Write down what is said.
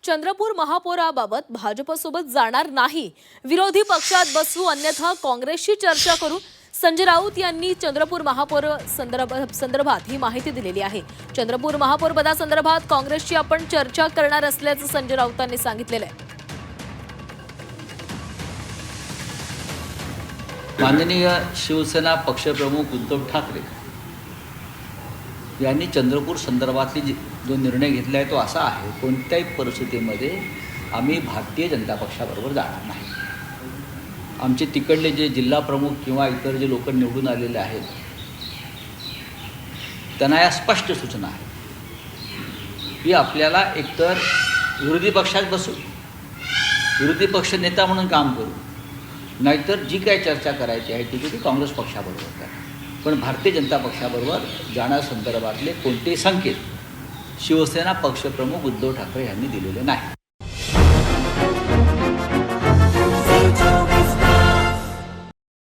चंद्रपूर महापौराबाबत भाजपसोबत जाणार नाही, विरोधी पक्षात बसू अन्यथा काँग्रेसशी चर्चा करू, संजय राऊत यांनी चंद्रपूर महापौर संदर्भात ही माहिती दिलेली आहे। चंद्रपूर महापौर पदासंदर्भात काँग्रेसशी आपण चर्चा करणार असल्याचं संजय राऊतांनी सांगितलेलं आहे। माननीय शिवसेना पक्षप्रमुख उद्धव ठाकरे यांनी चंद्रपूर संदर्भातली जो निर्णय घेतला आहे तो असा आहे, कोणत्याही परिस्थितीमध्ये आम्ही भारतीय जनता पक्षाबरोबर जाणार नाही। आमचे तिकडले जे जिल्हा प्रमुख किंवा इतर जे लोक निवडून आलेले आहेत त्यांना या स्पष्ट सूचना आहे की आपल्याला एकतर विरोधी पक्षात बसू, विरोधी पक्ष नेता म्हणून काम करू, नाहीतर जी काही चर्चा करायची आहे ती काँग्रेस पक्षाबरोबर करा, पण भारतीय जनता पक्षाबरोबर जाण्यासंदर्भातले कोणतेही संकेत शिवसेना पक्षप्रमुख उद्धव ठाकरे यांनी दिलेले नाही।